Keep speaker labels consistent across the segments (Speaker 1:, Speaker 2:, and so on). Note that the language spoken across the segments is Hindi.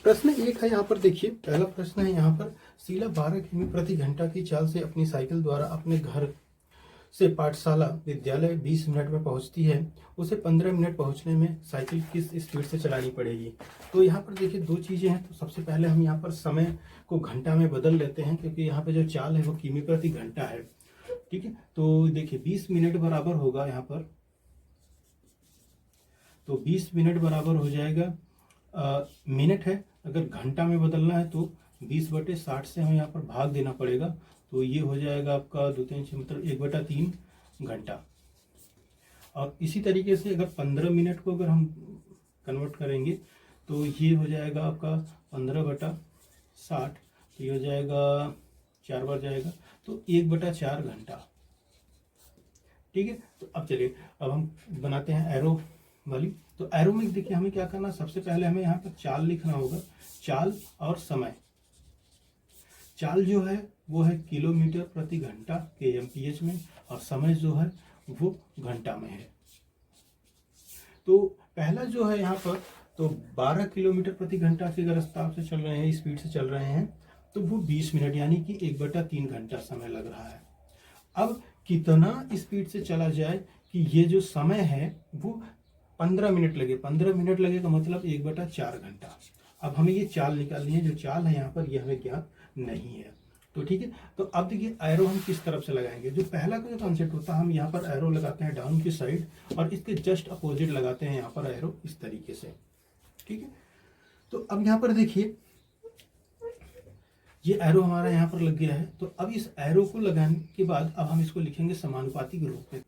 Speaker 1: प्रश्न एक है यहाँ पर देखिए, पहला प्रश्न है यहाँ पर, शीला 12 किमी प्रति घंटा की चाल से अपनी साइकिल द्वारा अपने घर से पाठशाला विद्यालय 20 मिनट में पहुंचती है। उसे 15 मिनट पहुंचने में साइकिल किस स्पीड से चलानी पड़ेगी। तो यहाँ पर देखिए दो चीज़ें हैं। तो सबसे पहले हम यहाँ पर समय को घंटा में बदल लेते हैं, क्योंकि यहाँ पे जो चाल है वो किमी प्रति घंटा है। ठीक है, तो देखिए 20 मिनट बराबर होगा यहाँ पर, तो 20 मिनट बराबर हो जाएगा मिनट है। अगर घंटा में बदलना है तो 20/60 से हमें यहाँ पर भाग देना पड़ेगा। तो ये हो जाएगा आपका 2 3 6 मतलब 1/3 घंटा। और इसी तरीके से अगर 15 मिनट को अगर हम कन्वर्ट करेंगे तो ये हो जाएगा आपका 15/60, तो ये हो जाएगा 4 बार जाएगा, तो 1/4 घंटा। ठीक है, तो अब चलिए अब हम बनाते हैं एरो वाली। तो एरो में देखिए हमें क्या करना, सबसे पहले हमें यहाँ पर चाल लिखना होगा, चाल और समय। चाल जो है वो है किलोमीटर प्रति घंटा kmph में, और समय जो है वो घंटा में है। तो पहला जो है यहाँ पर, तो 12 किलोमीटर प्रति घंटा के अगर रफ्तार से चल रहे हैं, स्पीड से चल रहे हैं, तो वो 20 मिनट यानी कि 1/3 घंटा समय लग रहा है। अब कितना स्पीड से चला जाए कि ये जो समय है वो 15 मिनट लगे, 15 मिनट लगेगा मतलब 1/4 घंटा। अब हमें ये चाल निकालनी है, जो चाल है यहाँ पर ये हमें ज्ञात नहीं है। तो ठीक है, तो अब देखिए एरो हम किस तरफ से लगाएंगे। जो पहला का जो कॉन्सेप्ट होता है, हम यहाँ पर एरो लगाते हैं डाउन की साइड, और इसके जस्ट अपोजिट लगाते हैं यहाँ पर एरो इस तरीके से। ठीक है, तो अब यहाँ पर देखिए ये एरो हमारा यहाँ पर लग गया है। तो अब इस एरो को लगाने के बाद अब हम इसको लिखेंगे समानुपाती के रूप में।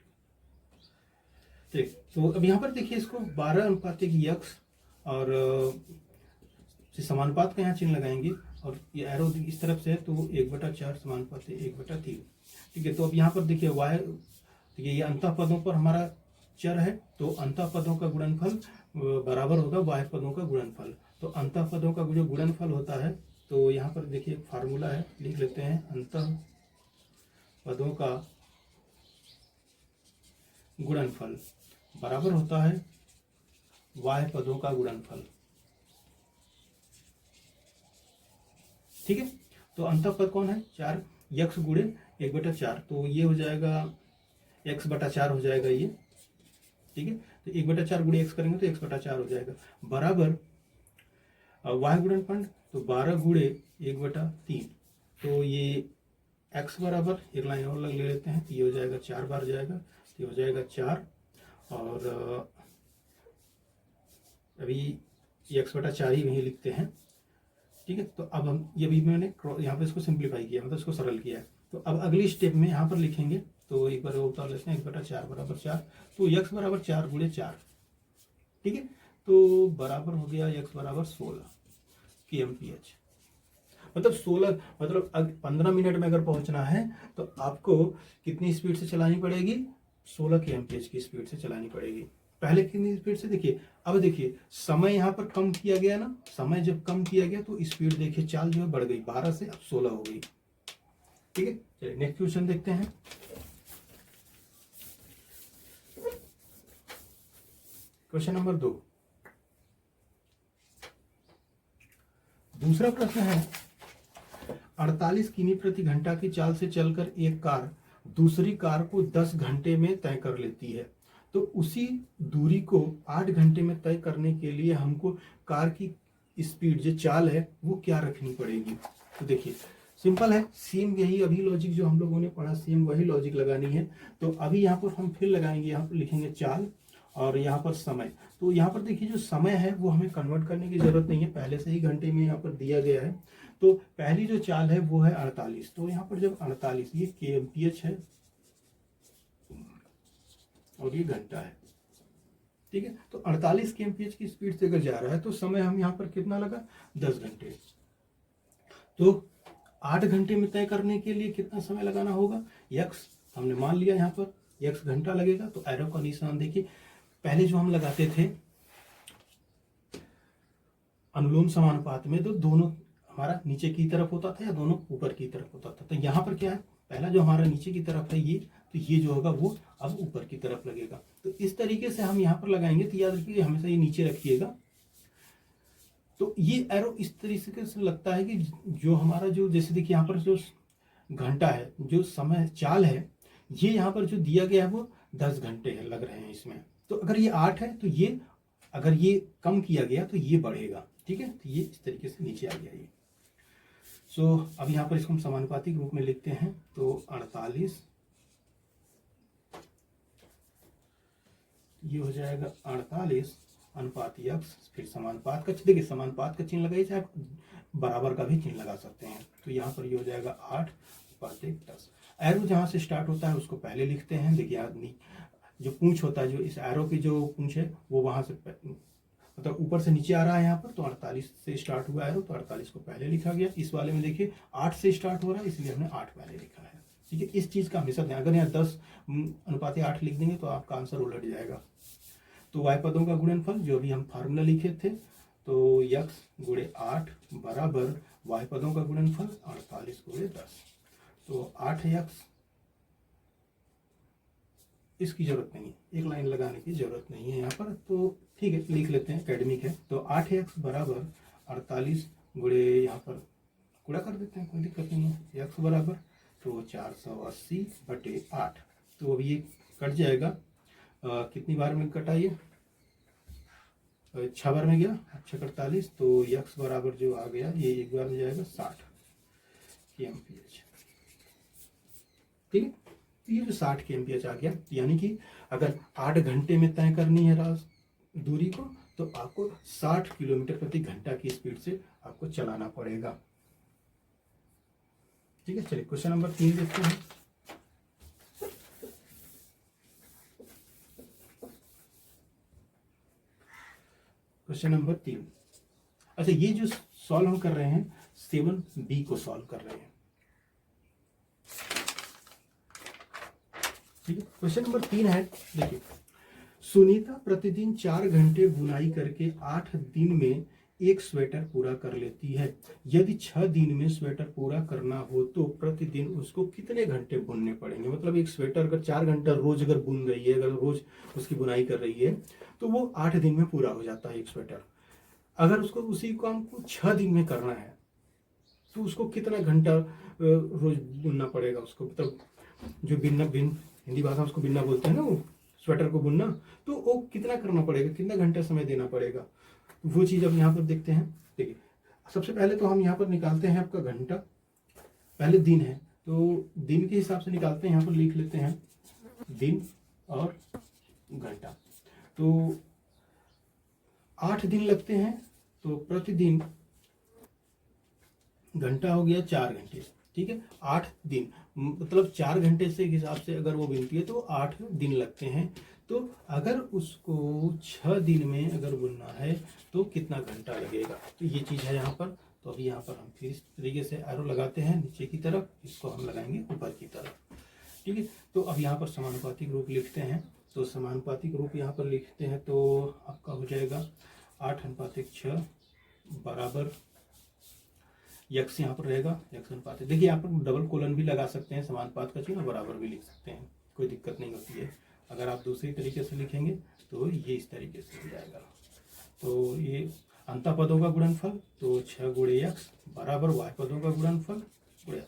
Speaker 1: ठीक, तो अब यहाँ पर देखिए इसको 12 यक्स और समानुपात का यहाँ चिन्ह लगाएंगे, और ये एरो इस तरफ से है तो 1/4 समानुपाती 1/3। ठीक है, तो अब यहाँ पर देखिए वाई, देखिए ये अंतः पदों पर हमारा चर है, तो अंतः पदों का गुणनफल बराबर होगा बाह्य पदों का गुणनफल। तो अंतः पदों का जो गुणनफल होता है, तो यहाँ पर देखिए फार्मूला है, लिख लेते हैं, अंतः पदों का गुणनफल बराबर होता है बाह्य पदों का गुणनफल। ठीक है, तो अंतः पद कौन है, 4 यक्स गुणे 1/4, तो ये हो जाएगा x/4 हो जाएगा ये। ठीक है, तो 1/4 गुणे x करेंगे तो x/4 हो जाएगा, बराबर y गुणनफल, तो 12 गुणे 1/3, तो ये x बराबर, एक लाइन और ले लेते हैं, तो ये हो जाएगा 4 बार जाएगा, तो ये हो जाएगा 4, और अभी x/4 ही वहीं लिखते हैं। ठीक है, तो अब हम ये भी मैंने यहाँ पे इसको सिंप्लीफाई किया, मतलब इसको सरल किया है। तो अब अगली स्टेप में यहाँ पर लिखेंगे, तो एक बार उतार लेते हैं, 1/4 बराबर 4, तो x बराबर 4 गुणे 4। ठीक है, तो बराबर हो गया x बराबर 16 kmph। मतलब 16 मतलब 15 मिनट में अगर पहुंचना है तो आपको कितनी स्पीड से चलानी पड़ेगी, 16 kmph की स्पीड से चलानी पड़ेगी। पहले कितनी स्पीड से, देखिए अब देखिए समय यहाँ पर कम किया गया ना, समय जब कम किया गया तो स्पीड देखिए चाल जो है बढ़ गई, 12 से अब 16 हो गई। ठीक है, चलिए नेक्स्ट क्वेश्चन देखते हैं। क्वेश्चन नंबर 2, दूसरा प्रश्न है, 48 किमी प्रति घंटा की चाल से चलकर एक कार दूसरी कार को 10 घंटे में तय कर लेती है। तो उसी दूरी को 8 घंटे में तय करने के लिए हमको कार की स्पीड जो चाल है वो क्या रखनी पड़ेगी। तो देखिए सिंपल है, सेम यही अभी लॉजिक जो हम लोगों ने पढ़ा, सेम वही लॉजिक लगानी है। तो अभी यहाँ पर हम फिर लगाएंगे, यहाँ पर लिखेंगे चाल और यहाँ पर समय। तो यहाँ पर देखिए जो समय है वो हमें कन्वर्ट करने की जरूरत नहीं है, पहले से ही घंटे में यहाँ पर दिया गया है। तो पहली जो चाल है वो है 48, तो यहाँ पर जब 48, ये kmph है और ये घंटा है। ठीक है, तो 48 kmph की स्पीड से अगर जा रहा है तो समय हम यहाँ पर कितना लगा, 10 घंटे। तो 8 घंटे में तय करने के लिए कितना समय लगाना होगा, यक्स हमने मान लिया, यहाँ पर यक्स घंटा लगेगा। तो एरो का निशान देखिए, पहले जो हम लगाते थे अनुलोम समानुपात में, तो दोनों हमारा नीचे की तरफ होता था या दोनों ऊपर की तरफ होता था। तो यहाँ पर क्या है, पहला जो हमारा नीचे की तरफ है ये, तो ये जो होगा वो अब ऊपर की तरफ लगेगा। तो इस तरीके से हम यहाँ पर लगाएंगे। तो याद रखिए हमेशा ये नीचे रखिएगा, तो ये एरो इस तरीके से लगता है कि जो हमारा जो जैसे देखिए यहाँ पर जो घंटा है, जो समय चाल है, ये यहाँ पर जो दिया गया है वो 10 घंटे है लग रहे हैं इसमें। तो अगर ये 8 है तो ये, अगर ये कम किया गया तो ये बढ़ेगा, ठीक है। तो ये इस तरीके से नीचे आ गया ये। सो अब यहाँ पर इसको हम समानुपातिक रूप में लिखते हैं, तो 48 ये हो जाएगा 48 अनुपात x, फिर समानुपात का, देखिए समानुपात का चिन्ह लगाइए, चाहे बराबर का भी चिन्ह लगा सकते हैं। तो यहाँ पर ये हो जाएगा 8 अनुपात 10। एरो जहाँ से स्टार्ट होता है उसको पहले लिखते हैं। देखिए आदमी जो पूंछ होता है, जो इस एरो की जो पूंछ है वो वहाँ से मतलब ऊपर से नीचे आ रहा है यहाँ पर, तो 48 से स्टार्ट हुआ एरो, तो 48 को पहले लिखा गया। इस वाले में देखिए 8 से स्टार्ट हो रहा है, इसलिए हमने 8 पहले लिखा है, ठीक है। इस चीज़ का हमेशा ध्यान, अगर यहाँ 10 अनुपात 8 लिख देंगे तो आपका आंसर उलट जाएगा। तो y पदों का गुणनफल जो अभी हम फार्मूला लिखे थे, तो x गुणे 8 बराबर y पदों का गुणनफल 48 गुणे 10। तो 8x, इसकी जरूरत नहीं है, एक लाइन लगाने की जरूरत नहीं है यहाँ पर, तो ठीक है लिख लेते हैं, एकेडमिक है। तो 8x बराबर 48 गुणे, यहाँ पर गुणा कर देते हैं, कोई दिक्कत नहीं है। x बराबर तो 480 बटे 8, तो अब ये कट जाएगा। कितनी बार में कटा ये? 6 बार में गया, 6 48, तो x बराबर जो आ गया ये एक बार में जाएगा 60 kmph, ठीक है। तो ये जो 60 kmph आ गया, यानी कि अगर 8 घंटे में तय करनी है दूरी को, तो आपको 60 किलोमीटर प्रति घंटा की स्पीड से आपको चलाना पड़ेगा, ठीक है। चलिए क्वेश्चन नंबर 3 देखते हैं। क्वेश्चन नंबर 3, अच्छा ये जो सॉल्व हम कर रहे हैं 7B को सॉल्व कर रहे हैं, ठीक है। क्वेश्चन नंबर 3 है, देखिए सुनीता प्रतिदिन 4 घंटे बुनाई करके 8 दिन में एक स्वेटर पूरा कर लेती है। यदि 6 दिन में स्वेटर पूरा करना हो तो प्रतिदिन उसको कितने घंटे बुनने पड़ेंगे? मतलब एक स्वेटर अगर 4 घंटा रोज अगर बुन रही है, अगर रोज उसकी बुनाई कर रही है, तो वो 8 दिन में पूरा हो जाता है एक स्वेटर। अगर उसको उसी काम को 6 दिन में करना है तो उसको कितना घंटा रोज बुनना पड़ेगा उसको, मतलब जो बिन हिंदी भाषा उसको बिन्ना बोलते हैं ना, वो स्वेटर को बुनना, तो वो कितना करना पड़ेगा, कितना घंटा समय देना पड़ेगा, वो चीज़ अब यहाँ पर देखते हैं। देखिए सबसे पहले तो हम यहाँ पर निकालते हैं आपका घंटा, पहले दिन है तो दिन के हिसाब से निकालते हैं, यहाँ पर लिख लेते हैं दिन और घंटा। तो 8 दिन लगते हैं, तो प्रतिदिन घंटा हो गया 4 घंटे, ठीक है। 8 दिन मतलब 4 घंटे से हिसाब से अगर वो बिनती है तो 8 दिन लगते हैं। तो अगर उसको 6 दिन में अगर बुनना है तो कितना घंटा लगेगा, तो ये चीज़ है यहाँ पर। तो अभी यहाँ पर हम फिर इस तरीके से एरो लगाते हैं नीचे की तरफ, इसको हम लगाएंगे ऊपर की तरफ, ठीक है। तो अब यहाँ पर समानुपातिक रूप लिखते हैं, तो समानुपातिक रूप यहाँ पर लिखते हैं तो आपका हो जाएगा 8:6 बराबर यक्स यहाँ पर रहेगा, यक्स अनुपात। देखिए यहाँ पर डबल कोलन भी लगा सकते हैं, समानुपात का चिन्ह बराबर भी लिख सकते हैं, कोई दिक्कत नहीं होती है। अगर आप दूसरी तरीके से लिखेंगे तो ये इस तरीके से हो जाएगा। तो ये अंतः पदों का गुणनफल, तो 6 गुणे यक्स बराबर y पदों का गुणनफल गुणे,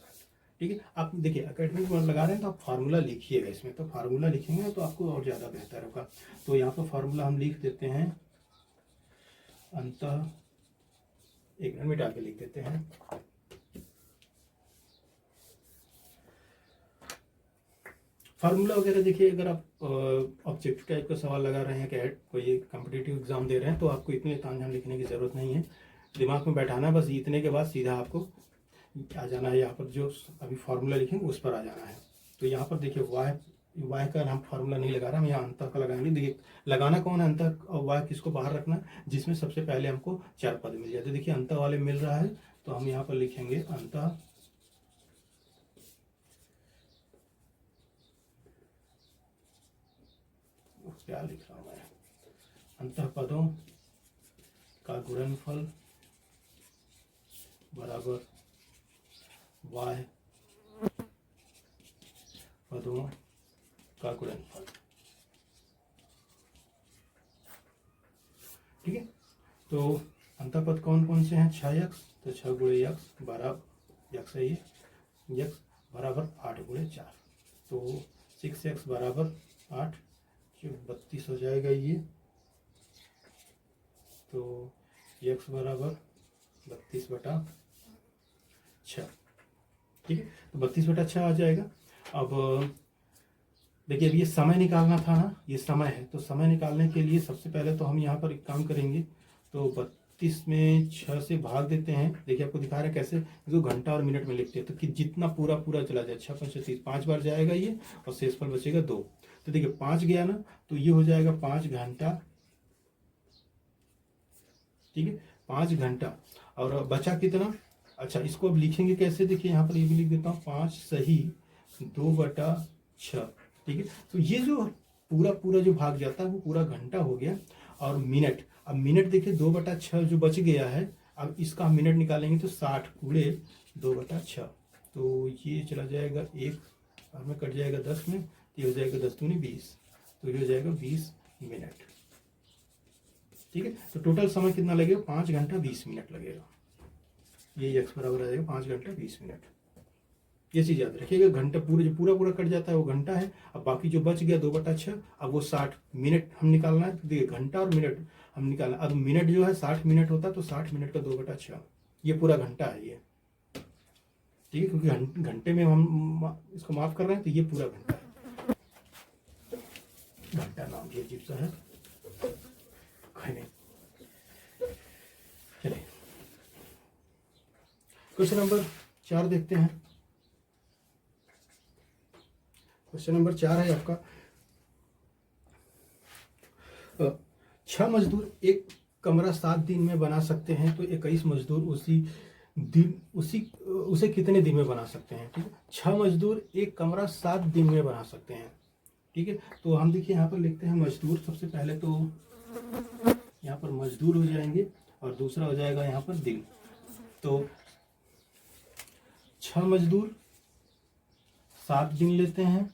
Speaker 1: ठीक है। आप देखिए एकेडमिक में लगा रहे हैं तो आप फार्मूला लिखिएगा इसमें, तो फार्मूला लिखेंगे तो आपको और ज़्यादा बेहतर होगा। तो यहाँ पर फार्मूला हम लिख देते हैं, अंतः, एक मिनट मिटा के लिख देते हैं, फार्मूला वगैरह देखिए अगर आप ऑब्जेक्टिव टाइप का सवाल लगा रहे हैं, क्या कोई कॉम्पिटिटिव एग्जाम दे रहे हैं, तो आपको इतने तामझाम लिखने की ज़रूरत नहीं है, दिमाग में बैठाना है बस, इतने के बाद सीधा आपको आ जाना है, यहाँ पर जो अभी फार्मूला लिखेंगे उस पर आ जाना है। तो यहाँ पर देखिए वाई का हम फार्मूला नहीं लगा रहे, हम यहाँ अंतः का लगाएंगे। देखिए लगाना कौन है अंतः और वाई, किसको बाहर रखना, जिसमें सबसे पहले हमको 4 पद मिल जाते। देखिए अंतः वाले मिल रहा है, तो हम यहाँ पर लिखेंगे अंतः, क्या लिख रहा हूँ मैं, अंतः पदों का गुणनफल बराबर y पदों का गुणनफल, ठीक है। तो अंतःपद कौन कौन से हैं? 6x, तो 6 गुणे x बराबर x है, ये x बराबर 8 गुणे 4, तो 6x बराबर 8, जो 32 हो जाएगा ये, तो x बराबर 32/6, ठीक है। तो 32/6 आ जाएगा। अब देखिए, अब ये समय निकालना था ना, ये समय है, तो समय निकालने के लिए सबसे पहले तो हम यहाँ पर एक काम करेंगे, तो 32 में 6 से भाग देते हैं। देखिए आपको दिखा रहा है कैसे, इसको घंटा और मिनट में लिखते हैं, तो कि जितना पूरा पूरा चला जाए, 6 5 30, 5 बार जाएगा ये, और शेषफल बचेगा 2। तो देखिए 5 गया ना, तो ये हो जाएगा 5 घंटा, ठीक है, 5 घंटा। और बचा कितना? अच्छा, इसको अब लिखेंगे कैसे? देखिए यहाँ पर ये भी लिख देता हूँ, 5 सही 2/6, ठीक है। तो ये जो पूरा पूरा जो भाग जाता है वो पूरा घंटा हो गया। और मिनट, अब मिनट देखिए 2/6 जो बच गया है, अब इसका हम मिनट निकालेंगे, तो 60 गुणे 2/6, तो ये चला जाएगा 1 और में कट जाएगा 10 में, तो ये हो जाएगा 10 दूनी 20, तो ये हो जाएगा 20 मिनट, ठीक है। तो टोटल समय कितना लगेगा? 5 घंटा 20 मिनट लगेगा। ये x बराबर आ जाएगा 5 घंटा 20 मिनट। ये चीज़ याद रखिएगा, घंटा पूरे जो पूरा पूरा कट जाता है वो घंटा है, अब बाकी जो बच गया 2/6, अब वो 60 मिनट हम निकालना है। तो देखिए घंटा और मिनट हम निकालना, अब मिनट जो है 60 मिनट होता है, तो 60 मिनट का 2/6, ये पूरा घंटा है ये, ठीक है, क्योंकि घंटे में हम इसको माफ कर रहे हैं, तो ये पूरा घंटा है। घंटा नाम ये अजीब सा है, चलिए क्वेश्चन नंबर 4 देखते हैं। क्वेश्चन नंबर 4 है आपका, 6 मजदूर एक कमरा 7 दिन में बना सकते हैं, तो 21 मजदूर उसे कितने दिन में बना सकते हैं? ठीक है, 6 मजदूर एक कमरा 7 दिन में बना सकते हैं, ठीक है। तो हम देखिए यहाँ पर लिखते हैं मजदूर, सबसे पहले तो यहाँ पर मजदूर हो जाएंगे, और दूसरा हो जाएगा यहाँ पर दिन। तो 6 मजदूर 7 दिन लेते हैं,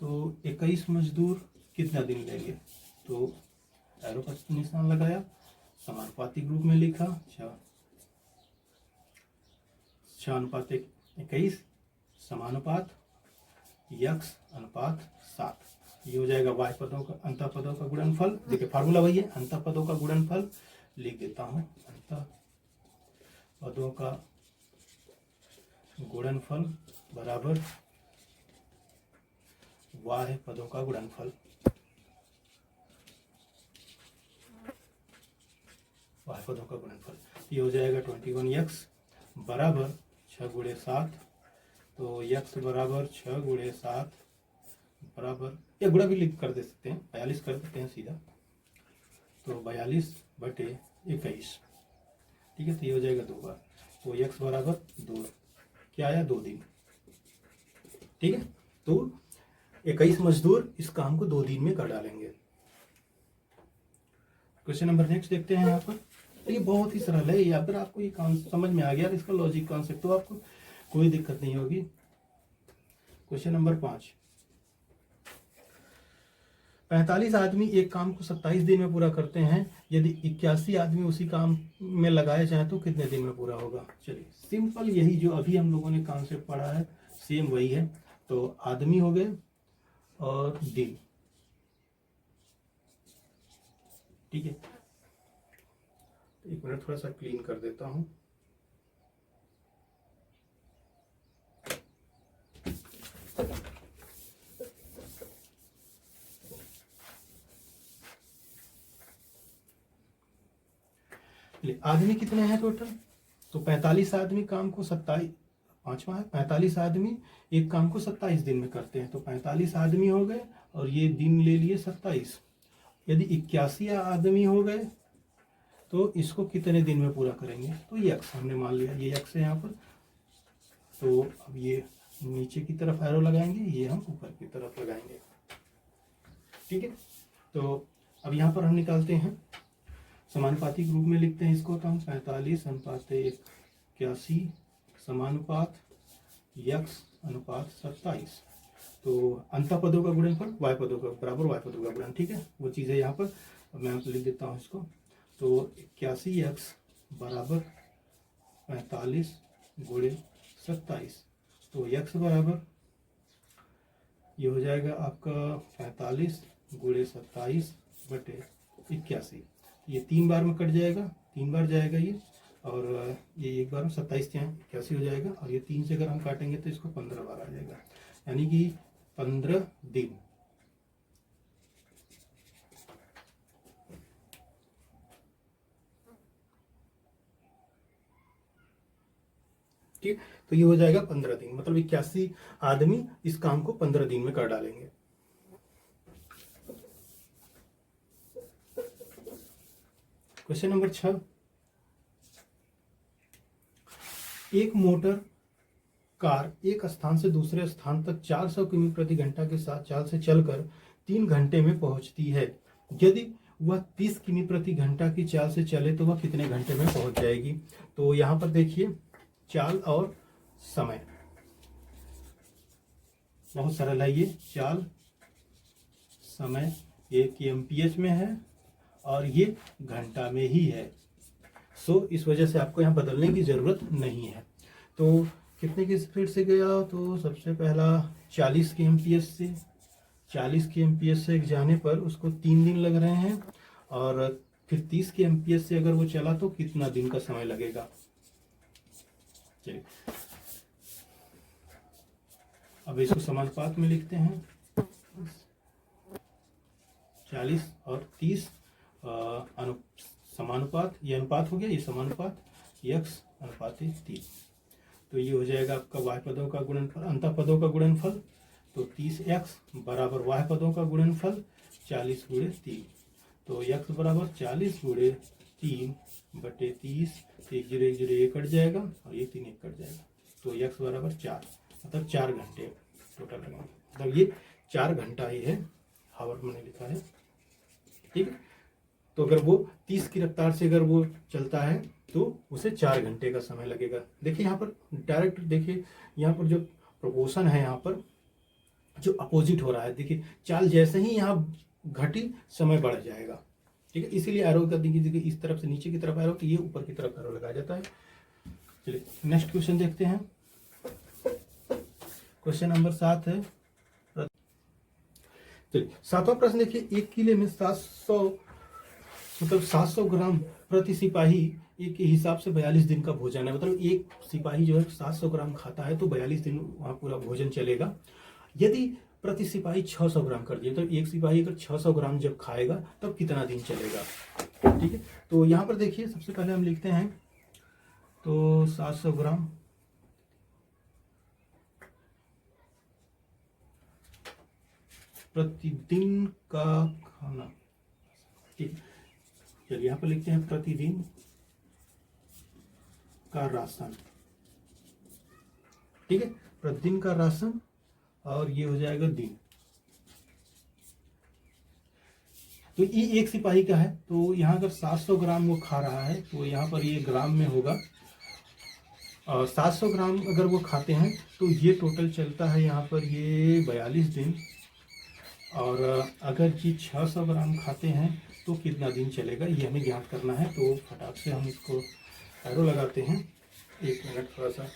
Speaker 1: तो 21 मजदूर कितना दिन लेंगे? तो एरो का निशान लगाया, समानुपाती रूप में लिखा, 6:21 समानुपात x अनुपात 7, ये हो जाएगा y पदों का अंतः पदों का गुणनफल। देखिए फार्मूला वही है, अंतः पदों का गुणनफल लिख देता हूँ, अंतः पदों का गुणनफल बराबर y पदों का गुणनफल, y पदों का गुणनफल, ये हो जाएगा 21x बराबर 6 गुणे 7, तो x बराबर 6 गुणे 7 बराबर, या गुणा भी लिख कर दे सकते हैं, 42 कर देते हैं सीधा, तो 42/21, ठीक है। तो ये हो जाएगा 2 बार, तो x बराबर 2, क्या आया? 2 दिन, ठीक है। तो 21 मजदूर इस काम को 2 दिन में कर डालेंगे। क्वेश्चन नंबर नेक्स्ट देखते हैं यहाँ पर, ये बहुत ही सरल है, या फिर आपको ये समझ में आ गया, इसका लॉजिक कॉन्सेप्ट, तो आपको कोई दिक्कत नहीं होगी। क्वेश्चन नंबर 5, 45 आदमी एक काम को 27 दिन में पूरा करते हैं, यदि 81 आदमी उसी काम में लगाए जाए तो कितने दिन में पूरा होगा? चलिए सिंपल, यही जो अभी हम लोगों ने कॉन्सेप्ट पढ़ा है सेम वही है। तो आदमी हो गए और दिन, ठीक है। एक मिनट थोड़ा सा क्लीन कर देता हूँ। आदमी कितने हैं टोटल? तो 45 आदमी काम को 27, पांचवा है, 45 आदमी एक काम को 27 दिन में करते हैं, तो 45 आदमी हो गए और ये दिन ले लिए 27। यदि 81 आदमी हो गए तो इसको कितने दिन में पूरा करेंगे? तो ये x हमने मान लिया, ये x है यहाँ पर, तो अब ये नीचे की तरफ एरो लगाएंगे, ये हम ऊपर की तरफ लगाएंगे, ठीक है। तो अब यहाँ पर हम निकालते हैं, समानुपातिक रूप में लिखते हैं इसको, तो हम 45:81 समानुपात x अनुपात 27, तो अंतः पदों का गुणनफल y पदों का बराबर y पदों का गुणन, ठीक है, वो चीज़ है यहाँ पर। अब मैं आपको लिख देता हूँ इसको, तो 81x बराबर 45 गुणे 27। तो x बराबर ये हो जाएगा आपका 45 गुणे 27 बटे 81। ये 3 बार में कट जाएगा, 3 बार जाएगा ये, और ये एक बार में 27 यहाँ 81 हो जाएगा, और ये 3 से अगर हम काटेंगे तो इसको 15 बार आ जाएगा, यानी कि 15 दिन। ठीक, तो ये हो जाएगा 15 दिन, मतलब 81 आदमी इस काम को 15 दिन में कर डालेंगे। क्वेश्चन नंबर 6, एक मोटर कार एक स्थान से दूसरे स्थान तक 400 किमी प्रति घंटा के साथ चाल से चलकर 3 घंटे में पहुंचती है। यदि वह 30 किमी प्रति घंटा की चाल से चले तो वह कितने घंटे में पहुंच जाएगी। तो यहां पर देखिए चाल और समय बहुत सरल है। ये चाल समय ये kmph में है और ये घंटा में ही है, सो इस वजह से आपको यहाँ बदलने की जरूरत नहीं है। तो कितने की स्पीड से गया, तो सबसे पहला 40 kmph से, 40 kmph से जाने पर उसको 3 दिन लग रहे हैं, और फिर 30 kmph से अगर वो चला तो कितना दिन का समय लगेगा। चलिए अब इसको समानुपात में लिखते हैं। 40 और 30 समानुपात, ये अनुपात हो गया, ये समानुपात, x अनुपात 3। तो ये हो जाएगा आपका y पदों का गुणनफल, अंतः पदों का गुणनफल। तो 30x बराबर y पदों का गुणनफल 40 गुणे 3। तो x बराबर 40 गुणे 3 बटे 30, 1 0 1 0 ये कट जाएगा और ये 3 1 कट जाएगा। तो x बराबर 4, मतलब 4 घंटे टोटल लगेंगे, मतलब ये 4 घंटा ही है, हावर मैंने लिखा है। ठीक है, तो अगर वो 30 की रफ्तार से अगर वो चलता है तो उसे 4 घंटे का समय लगेगा। देखिए यहाँ पर डायरेक्ट देखिए, यहाँ पर जो प्रोपोर्शन है, यहाँ पर जो अपोजिट हो रहा है, देखिए चाल जैसे ही यहाँ घटी समय बढ़ जाएगा। ठीक है, इसीलिए एरो कर दीजिए इस तरफ से नीचे की तरफ एरो, तो ये ऊपर की तरफ एरो लगाया जाता है। चलिए नेक्स्ट क्वेश्चन देखते हैं। क्वेश्चन नंबर 7 है। चलिए 7वां प्रश्न देखिए, 1 किले में 700 ग्राम प्रति सिपाही एक हिसाब से 42 दिन का भोजन है। मतलब एक सिपाही जो है 700 ग्राम खाता है तो 42 दिन वहाँ पूरा भोजन चलेगा। यदि प्रति सिपाही 600 ग्राम कर दिए तो एक सिपाही अगर 600 ग्राम जब खाएगा तब कितना दिन चलेगा। ठीक है, तो यहाँ पर देखिए सबसे पहले हम लिखते हैं तो 700 ग्राम प्रतिदिन का खाना। ठीक, चलिए यहाँ पर लिखते हैं प्रतिदिन का राशन। ठीक है, प्रतिदिन का राशन, और ये हो जाएगा दिन। तो ये एक सिपाही का है, तो यहाँ अगर 700 ग्राम वो खा रहा है तो यहाँ पर ये ग्राम में होगा, और 700 ग्राम अगर वो खाते हैं तो ये टोटल चलता है यहाँ पर ये 42 दिन। और अगर जी 600 ग्राम खाते हैं तो कितना दिन चलेगा ये हमें ज्ञात करना है। तो फटाक से हम इसको एरो लगाते हैं। 1 मिनट, थोड़ा सा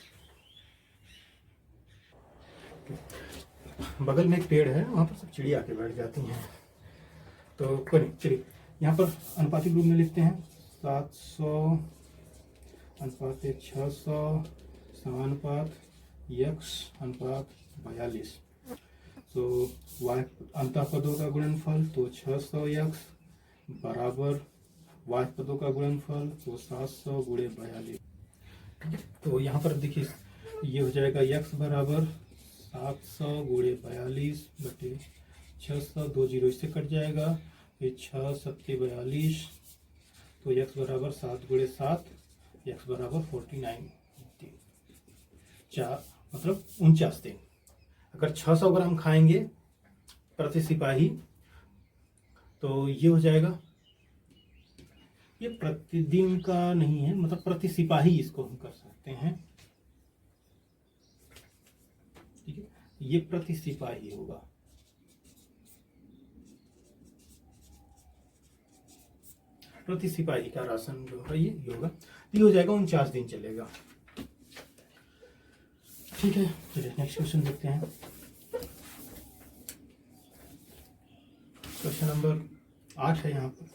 Speaker 1: बगल में एक पेड़ है, वहाँ पर सब चिड़िया आके बैठ जाती हैं, तो कोई नहीं। चलिए यहाँ पर अनुपातिक रूप में लिखते हैं 700 अनुपात 600 समानुपात x अनुपात 42। तो y अंतः पदों का गुणनफल तो 600x बराबर y पदों का गुणनफल तो 700 गुणे 42। तो यहाँ पर देखिए ये हो जाएगा x बराबर 700 गुणे 42 बटे 600, 2 0 इससे कट जाएगा, फिर 6 7 42, तो x बराबर 7 गुणे 7, x बराबर 49 दिन, 4 मतलब 49 दिन। अगर 600 ग्राम खाएंगे प्रति सिपाही तो ये हो जाएगा, ये प्रतिदिन का नहीं है, मतलब प्रति सिपाही इसको हम कर सकते हैं। ठीक है, ये प्रति सिपाही होगा। प्रति सिपाही का राशन जो है ये होगा। ये हो जाएगा 49 दिन चलेगा। ठीक है, चलिए नेक्स्ट क्वेश्चन देखते हैं। क्वेश्चन नंबर 8 है यहाँ पर।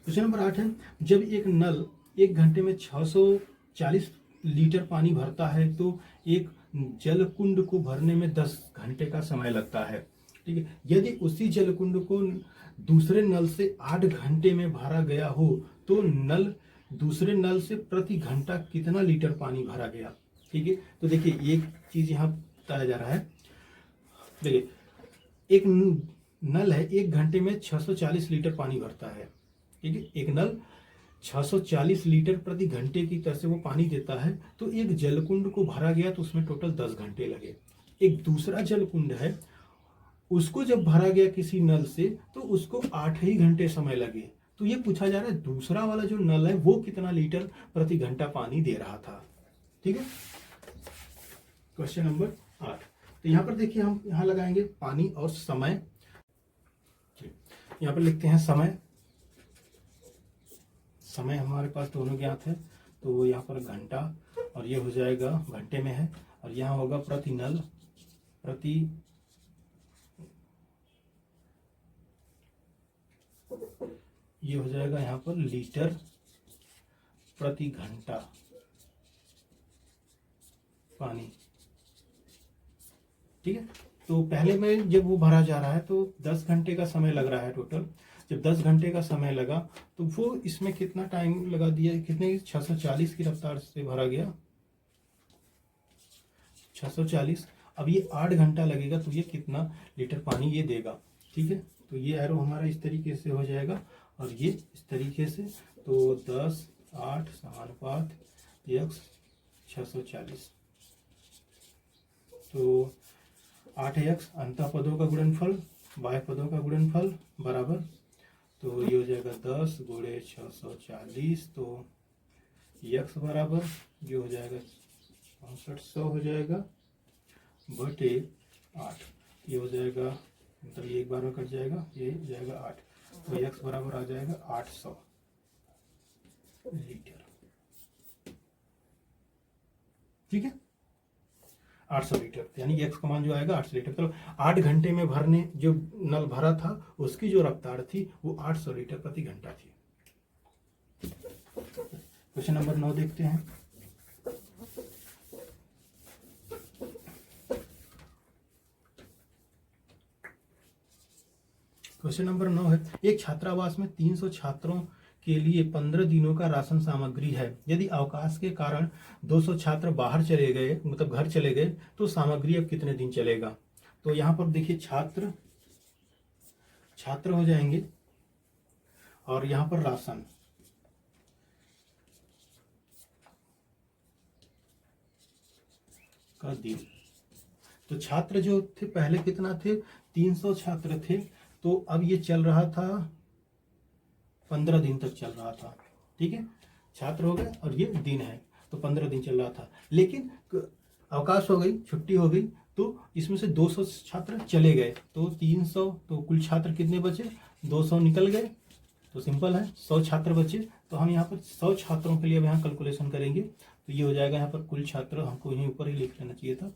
Speaker 1: क्वेश्चन नंबर 8 है, जब एक नल 1 घंटे में 640 लीटर पानी भरता है तो एक जल कुंड को भरने में 10 घंटे का समय लगता है। ठीक है, यदि उसी जल कुंड को दूसरे नल से 8 घंटे में भरा गया हो तो दूसरे नल से प्रति घंटा कितना लीटर पानी भरा गया। ठीक है, तो देखिए एक चीज यहाँ बताया जा रहा है। देखिए एक नल है, 1 घंटे में 640 लीटर पानी भरता है। ठीक है, एक नल 640 लीटर प्रति घंटे की तरह से वो पानी देता है, तो एक जलकुंड को भरा गया तो उसमें टोटल 10 घंटे लगे। एक दूसरा जलकुंड है, उसको जब भरा गया किसी नल से तो उसको 8 ही घंटे समय लगे। तो ये पूछा जा रहा है दूसरा वाला जो नल है वो कितना लीटर प्रति घंटा पानी दे रहा था। ठीक है, क्वेश्चन नंबर 8। तो यहाँ पर देखिए हम यहाँ लगाएंगे पानी और समय। यहाँ पर लिखते हैं समय हमारे पास दोनों ज्ञात है, तो यहाँ पर घंटा और ये हो जाएगा घंटे में है, और यहाँ होगा प्रति नल, ये हो जाएगा यहाँ पर लीटर प्रति घंटा पानी। ठीक है, तो पहले में जब वो भरा जा रहा है तो 10 घंटे का समय लग रहा है टोटल। जब 10 घंटे का समय लगा तो वो इसमें कितना टाइम लगा दिया, कितने 640 की रफ्तार से भरा गया 640। अब ये 8 घंटा लगेगा तो ये कितना लीटर पानी ये देगा। ठीक है, तो ये एरो हमारा इस तरीके से हो जाएगा और ये इस तरीके से, तो 10 8 समानुपात x 640, तो 8x अंतः पदों का गुणनफल बाह्य पदों का गुणनफल बराबर, तो ये हो जाएगा 10 गुणे 640, तो x बराबर ये हो जाएगा 6500 हो जाएगा बटे 8। ये हो जाएगा मतलब ये एक बार में कट जाएगा, ये हो जाएगा 8, तो x बराबर आ जाएगा 800 लीटर। ठीक है, 800 लीटर, यानी x का मान जो आएगा 800 लीटर। तो 8 घंटे में भरने जो नल भरा था उसकी जो रफ्तार थी वो 800 लीटर प्रति घंटा थी। क्वेश्चन नंबर 9 देखते हैं। क्वेश्चन नंबर 9 है, एक छात्रावास में 300 छात्रों के लिए 15 दिनों का राशन सामग्री है। यदि अवकाश के कारण 200 छात्र बाहर चले गए, मतलब घर चले गए, तो सामग्री अब कितने दिन चलेगा। तो यहाँ पर देखिए छात्र हो जाएंगे और यहाँ पर राशन, का दिन। तो छात्र जो थे पहले कितना थे, 300 छात्र थे, तो अब ये चल रहा था 15 दिन तक चल रहा था। ठीक है, छात्र हो गए और ये दिन है, तो 15 दिन चल रहा था। लेकिन अवकाश हो गई, छुट्टी हो गई, तो इसमें से 200 छात्र चले गए, तो 300, तो कुल छात्र कितने बचे, 200 निकल गए, तो सिंपल है 100 छात्र बचे। तो हम यहाँ पर 100 छात्रों के लिए अब यहाँ कैलकुलेशन करेंगे, तो ये हो जाएगा यहाँ पर कुल छात्र, हमको यहीं ऊपर ही लिख लेना चाहिए था।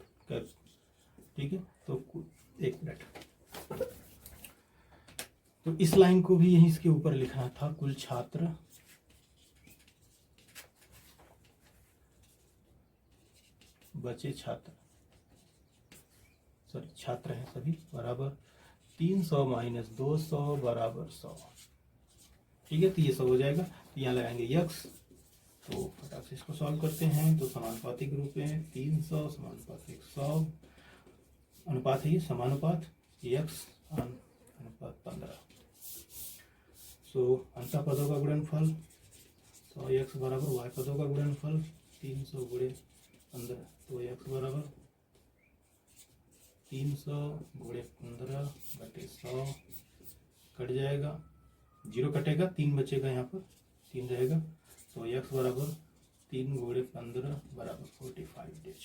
Speaker 1: ठीक है, तो एक मिनट, तो इस लाइन को भी यहीं इसके ऊपर लिखना था, कुल छात्र बचे छात्र हैं सभी बराबर 300 माइनस 200 बराबर 100। ठीक है, तो ये सब हो जाएगा। तो यहाँ लगाएंगे x, तो फटाक से इसको सॉल्व करते हैं। तो समानुपातिक रूप में 300 समानुपातिक 100, अनुपात है ये समानुपात x अनुपात 15। सो अंतः पदों का गुणनफल, तो x बराबर y पदों का गुणनफल 300 गुणे 15, तो x बराबर 300 गुणे 15 बटे 100, कट जाएगा, 0 कटेगा, 3 बचेगा, यहाँ पर 3 रहेगा, तो x बराबर 3 गुणे 15 बराबर 45 डेज,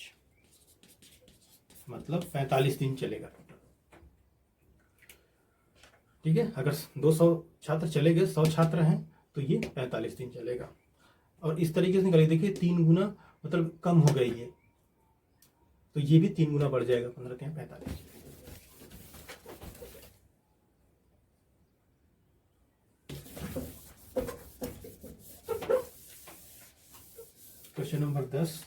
Speaker 1: मतलब 45 दिन चलेगा टोटल। ठीक है, अगर 200 छात्र चले गए, 100 छात्र हैं, तो ये 45 दिन चलेगा। और इस तरीके से निकालिए, देखिए 3 गुना मतलब कम हो गई है, तो ये भी 3 गुना बढ़ जाएगा, 15 के 45। क्वेश्चन नंबर 10,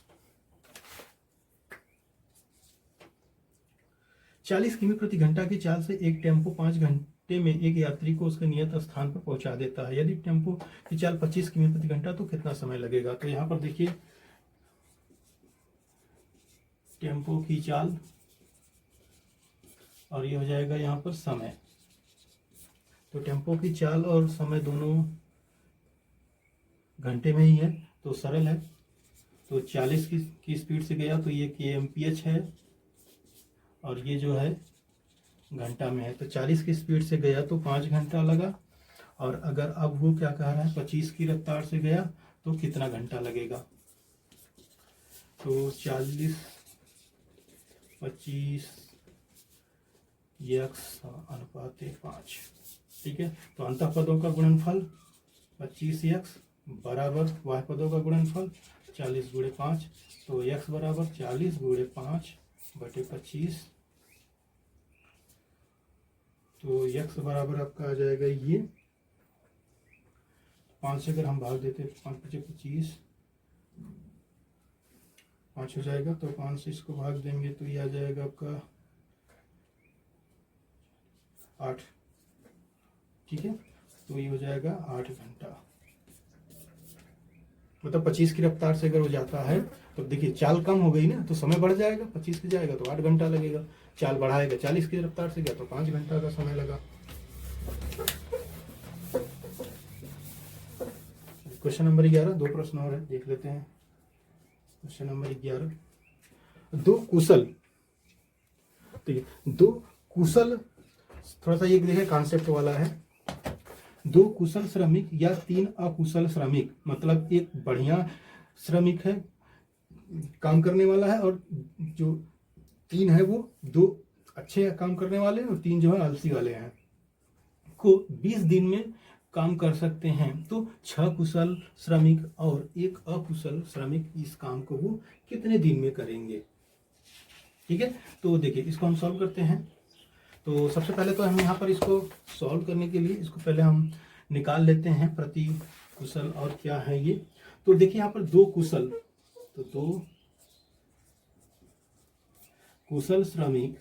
Speaker 1: 40 किमी प्रति घंटा की चाल से एक टेम्पो 5 घंटे में एक यात्री को उसके नियत स्थान पर पहुंचा देता है। यदि टेम्पो की चाल 25 किमी प्रति घंटा तो कितना समय लगेगा। तो यहाँ पर देखिए टेम्पो की चाल और ये हो जाएगा यहाँ पर समय। तो टेम्पो की चाल और समय दोनों घंटे में ही है, तो सरल है। तो 40 की स्पीड से गया तो ये kmph है, और ये जो है घंटा में है। तो 40 की स्पीड से गया तो 5 घंटा लगा, और अगर अब वो क्या कह रहा है 25 की रफ्तार से गया तो कितना घंटा लगेगा। तो 40 25 x अनुपात 5, ठीक है। तो अंतः पदों का गुणनफल 25x बराबर वाह पदों का गुणनफल 40 गुणे 5, तो x बराबर 40 गुणे 5 बटे 25। तो x बराबर आपका आ जाएगा ये 5 से अगर हम भाग देते 5 × 25 5 हो जाएगा, तो 5 से इसको भाग देंगे तो ये आ जाएगा आपका 8, ठीक है। तो ये हो जाएगा 8 घंटा। मतलब 25 की रफ्तार से अगर वो जाता है तो देखिए चाल कम हो गई ना, तो समय बढ़ जाएगा। 25 की जाएगा तो 8 घंटा लगेगा, चाल बढ़ाएगा 40 की रफ्तार से गया तो 5 घंटा का समय लगा। क्वेश्चन नंबर 11, 2 प्रश्न और है, देख लेते हैं। क्वेश्चन नंबर 11, दो कुशल, थोड़ा सा ये देखिए कॉन्सेप्ट वाला है। 2 कुशल श्रमिक या 3 अकुशल श्रमिक, मतलब एक बढ़िया श्रमिक है काम करने वाला है, और जो 3 है वो 2 अच्छे काम करने वाले हैं और 3 जो है आलसी वाले हैं, को 20 दिन में काम कर सकते हैं। तो 6 कुशल श्रमिक और 1 अकुशल श्रमिक इस काम को वो कितने दिन में करेंगे, ठीक है। तो देखिए इसको हम सॉल्व करते हैं। तो सबसे पहले तो हम यहाँ पर इसको सॉल्व करने के लिए इसको पहले हम निकाल लेते हैं प्रति कुशल और क्या है ये। तो देखिए यहाँ पर 2 कुशल, तो 2 कुशल श्रमिक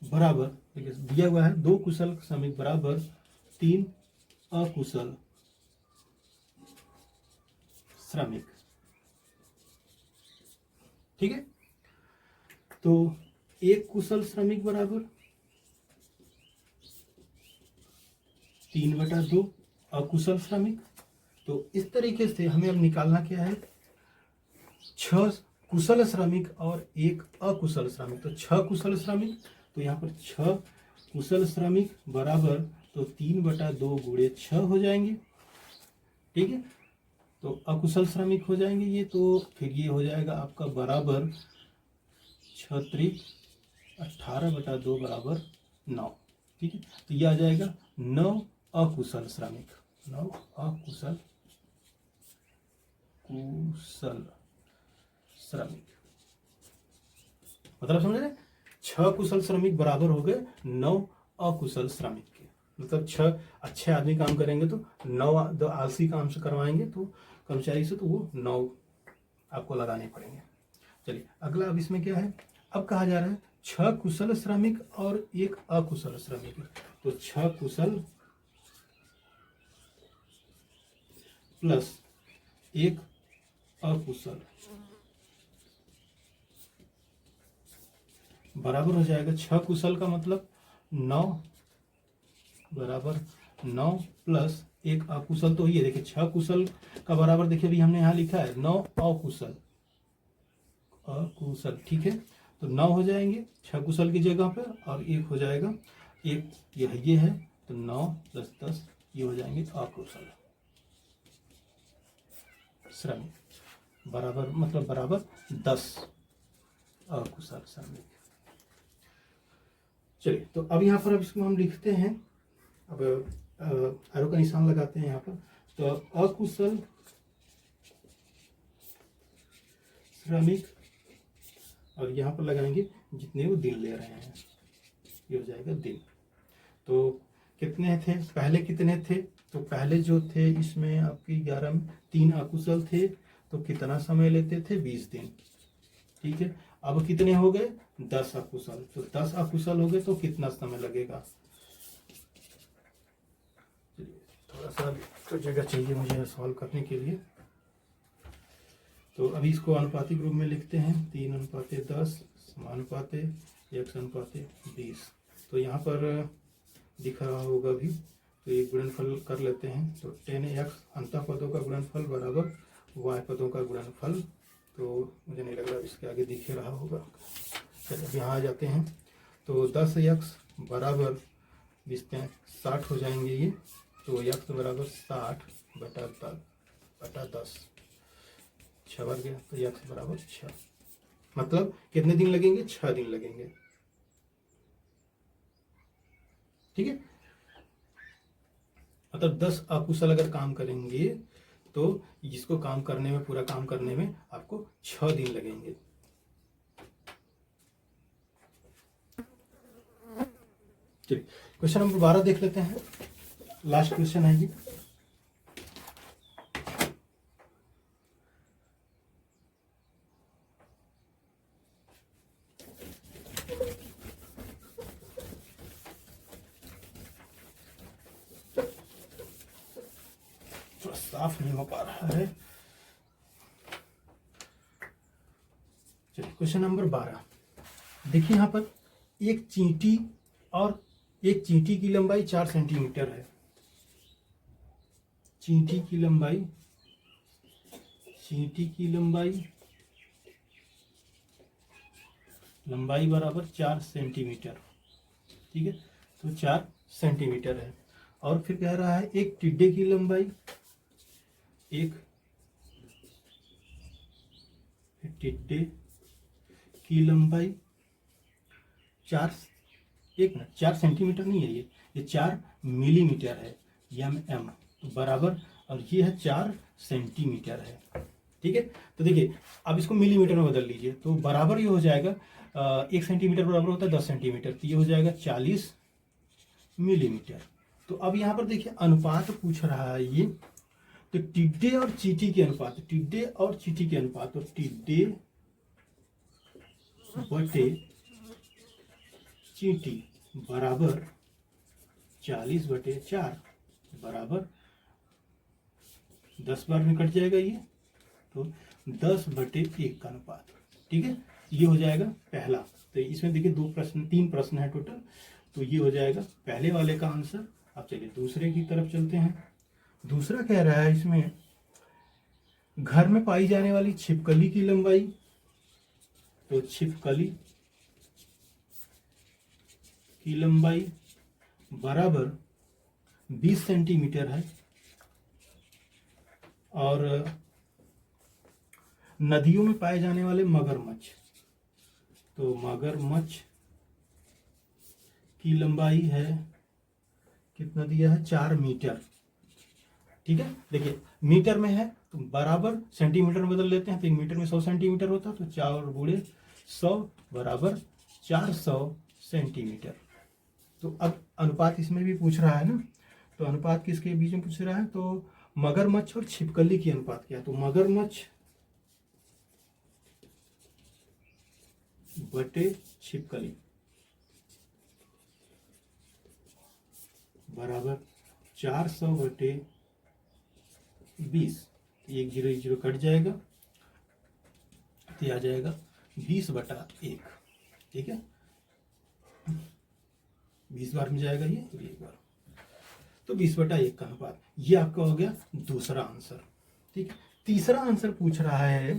Speaker 1: बराबर, देखिए दिया हुआ है 2 कुशल श्रमिक बराबर 3 अकुशल श्रमिक, ठीक है। तो 1 कुशल श्रमिक बराबर 3/2 अकुशल श्रमिक। तो इस तरीके से हमें अब निकालना क्या है, 6 कुशल श्रमिक और 1 अकुशल श्रमिक। तो 6 कुशल श्रमिक, तो यहाँ पर 6 कुशल श्रमिक बराबर तो 3/2 गुणे 6 हो जाएंगे, ठीक है। तो अकुशल श्रमिक हो जाएंगे ये, तो फिर ये हो जाएगा आपका बराबर 6 त्रिक 18/2 बराबर 9, ठीक है। तो ये आ जाएगा 9 अकुशल श्रमिक, 9 अकुशल श्रमिक, मतलब समझ रहे, 6 कुशल श्रमिक बराबर हो गए 9 अकुशल श्रमिक के। मतलब 6 अच्छे आदमी काम करेंगे तो 9 आलसी काम से करवाएंगे तो कर्मचारी से, तो वो 9 आपको लगाने पड़ेंगे। चलिए अगला, अब इसमें क्या है, अब कहा जा रहा है 6 कुशल श्रमिक और 1 अकुशल श्रमिक। तो 6 कुशल प्लस 1 अकुशल बराबर हो जाएगा 6 कुशल का मतलब 9 बराबर 9 प्लस 1 अकुशल। तो ये देखिए 6 कुशल का बराबर, देखिए अभी हमने यहाँ लिखा है 9 अकुशल, ठीक है। तो 9 हो जाएंगे 6 कुशल की जगह पे, और 1 हो जाएगा, 1 ये है, तो 9 + 10 ये हो जाएंगे अकुशल श्रमिक, बराबर मतलब बराबर 10 अकुशल श्रमिक। चलिए तो अब यहाँ पर अब इसको हम लिखते हैं। अब एरो का निशान लगाते हैं यहाँ पर। तो अकुशल श्रमिक, और यहाँ पर लगाएंगे जितने वो दिन ले रहे हैं, ये हो जाएगा दिन। तो कितने थे पहले, कितने थे? तो पहले जो थे इसमें आपकी 11 में 3 अकुशल थे, तो कितना समय लेते थे? 20 दिन। ठीक है, अब कितने हो गए? 10 अकुशल। तो 10 अकुशल हो गए तो कितना समय लगेगा? थोड़ा सा तो जगह चाहिए मुझे सॉल्व करने के लिए। तो अभी इसको अनुपातिक रूप में लिखते हैं, 3:10 समानुपाते x/20। तो यहाँ पर दिख रहा होगा अभी, तो ये गुणनफल कर लेते हैं। तो 10x अंतः पदों का गुणनफल बराबर y पदों का गुणनफल। तो मुझे नहीं लग रहा इसके आगे दिख रहा होगा। चलिए यहाँ आ जाते हैं। तो 10x बराबर 60 हो जाएंगे ये। तो x बराबर 60/10 6 बार गया, तो x बराबर 6। मतलब कितने दिन लगेंगे? 6 दिन लगेंगे। ठीक है, मतलब 10 अकुशल अगर काम करेंगे तो जिसको काम करने में, पूरा काम करने में आपको 6 दिन लगेंगे। चलिए क्वेश्चन नंबर 12 देख लेते हैं, लास्ट क्वेश्चन है ये। थोड़ा साफ नहीं हो पा रहा है। चलिए क्वेश्चन नंबर 12 देखिए, यहाँ पर एक चींटी और एक चींटी की लंबाई 4 सेंटीमीटर है। चींटी की लंबाई बराबर 4 सेंटीमीटर। ठीक है, तो 4 सेंटीमीटर है। और फिर कह रहा है एक टिड्डे की लंबाई, चार 4 सेंटीमीटर नहीं है, ये 4 मिलीमीटर है, mm बराबर, और ये है 4 सेंटीमीटर है। ठीक है, तो देखिए अब इसको मिलीमीटर में बदल लीजिए, तो बराबर ये हो जाएगा 1 सेंटीमीटर बराबर होता है 10 सेंटीमीटर, तो ये हो जाएगा 40 मिलीमीटर। तो अब यहाँ पर देखिए अनुपात पूछ रहा है ये, तो टिड्डे और चींटी के अनुपात, तो टिड्डे बटे चींटी बराबर 40/4 बराबर 10 बार में कट जाएगा ये, तो 10/1 का अनुपात। ठीक है, ये हो जाएगा पहला। तो इसमें देखिए 3 प्रश्न है टोटल, तो ये हो जाएगा पहले वाले का आंसर। अब चलिए दूसरे की तरफ चलते हैं। दूसरा कह रहा है इसमें घर में पाई जाने वाली छिपकली की लंबाई, तो छिपकली की लंबाई बराबर 20 सेंटीमीटर है। और नदियों में पाए जाने वाले मगरमच्छ, तो मगरमच्छ की लंबाई है, कितना दिया है? 4 मीटर। ठीक है, देखिए मीटर में है तो बराबर सेंटीमीटर में बदल लेते हैं, तो 1 मीटर में 100 सेंटीमीटर होता है, तो 4 × 100 बराबर 400 सेंटीमीटर। तो अब अनुपात इसमें भी पूछ रहा है ना, तो अनुपात किसके बीच में पूछ रहा है? तो मगरमच्छ और छिपकली की अनुपात क्या? तो मगरमच्छ बटे छिपकली बराबर 400/20। 1 0 1 0 कट जाएगा, तो आ जाएगा 20/1। ठीक है, 20 बार में जाएगा ये 1 बार, तो 20/1 का अनुपात। ये आपका हो गया दूसरा आंसर। ठीक है, तीसरा आंसर पूछ रहा है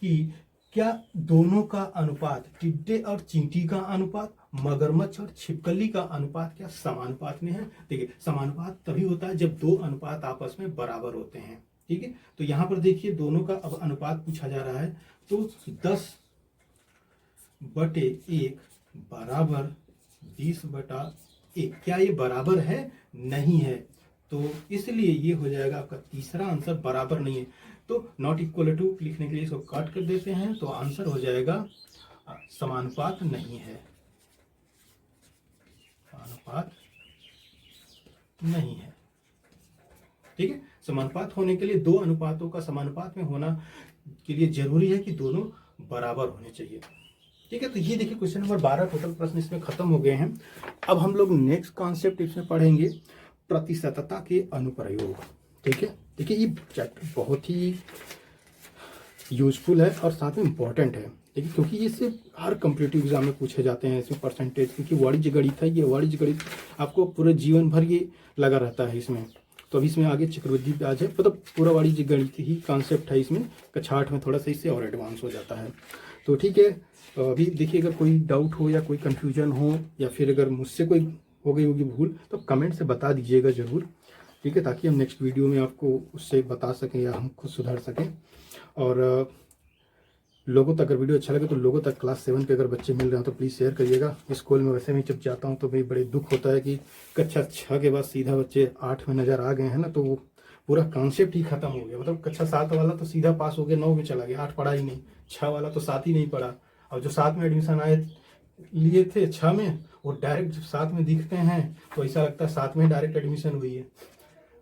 Speaker 1: कि क्या दोनों का अनुपात, टिड्डे और चींटी का अनुपात, मगरमच्छ और छिपकली का अनुपात क्या समानुपात में है? देखिए समानुपात तभी होता है जब 2 अनुपात आपस में बराबर होते हैं। ठीक है, तो यहां पर देखिए दोनों का अब अनुपात पूछा जा रहा है, तो 10/1 बराबर 20/1 1। क्या ये बराबर है? नहीं है। तो इसलिए ये हो जाएगा आपका तीसरा आंसर, बराबर नहीं है। तो नॉट इक्वल टू लिखने के लिए इसको काट कर देते हैं, तो आंसर हो जाएगा समानुपात नहीं है, समानुपात नहीं है। ठीक है, समानुपात होने के लिए दो अनुपातों का समानुपात में होना के लिए जरूरी है कि दोनों बराबर होने चाहिए। ठीक है, तो ये देखिए क्वेश्चन नंबर 12 टोटल प्रश्न इसमें खत्म हो गए हैं। अब हम लोग नेक्स्ट कॉन्सेप्ट इसमें पढ़ेंगे प्रतिशतता के अनुप्रयोग। ठीक है, देखिए ये चैप्टर बहुत ही यूजफुल है और साथ में इम्पोर्टेंट है। ठीक है, क्योंकि ये सिर्फ हर कॉम्पिटिटिव एग्जाम में पूछे जाते हैं इसमें परसेंटेज, क्योंकि वाणिज्य गणित है, ये वाणिज्य गणित आपको पूरे जीवन भर ये लगा रहता है इसमें। तो अभी इसमें आगे चक्रवृद्धि ब्याज है, मतलब पूरा वाणिज्य गणित ही कॉन्सेप्ट है इसमें। कक्षा 8 में थोड़ा सा इससे और एडवांस हो जाता है। तो ठीक है, अभी देखिए अगर कोई डाउट हो या कोई कन्फ्यूजन हो या फिर अगर मुझसे कोई हो गई होगी भूल तो कमेंट से बता दीजिएगा ज़रूर। ठीक है, ताकि हम नेक्स्ट वीडियो में आपको उससे बता सकें या हम खुद सुधार सकें। और लोगों तक अगर वीडियो अच्छा लगे तो लोगों तक क्लास 7 के अगर बच्चे मिल रहे हो तो प्लीज़ शेयर करिएगा। स्कूल में वैसे भी जब जाता हूँ तो भाई बड़े दुख होता है कि कक्षा 6 के बाद सीधा बच्चे 8 में नज़र आ गए हैं ना, तो वो पूरा कॉन्सेप्ट ही खत्म हो गया। मतलब कक्षा 7 वाला तो सीधा पास हो गया, 9 में चला गया, 8 पढ़ा ही नहीं, 6 वाला तो 7 ही नहीं पढ़ा। और जो 7 में एडमिशन आए लिए थे 6 में, वो डायरेक्ट जब 7 में दिखते हैं तो ऐसा लगता है 7 में डायरेक्ट एडमिशन हुई है।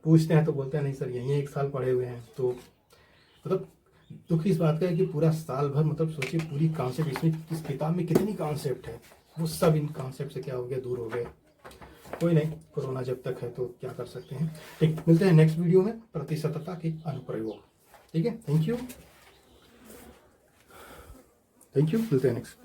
Speaker 1: पूछते हैं तो बोलते हैं नहीं सर यहीं 1 साल पढ़े हुए हैं। तो मतलब दुख इस बात का है कि पूरा साल भर, मतलब सोचिए पूरी कॉन्सेप्ट इसमें, इस किताब में कितनी कॉन्सेप्ट है, वो सब इन कॉन्सेप्ट से क्या हो गया, दूर हो गए। कोई नहीं, कोरोना जब तक है तो क्या कर सकते हैं। ठीक, मिलते हैं नेक्स्ट वीडियो में प्रतिशतता के अनुप्रयोग। ठीक है, थैंक यू, मिलते हैं नेक्स्ट।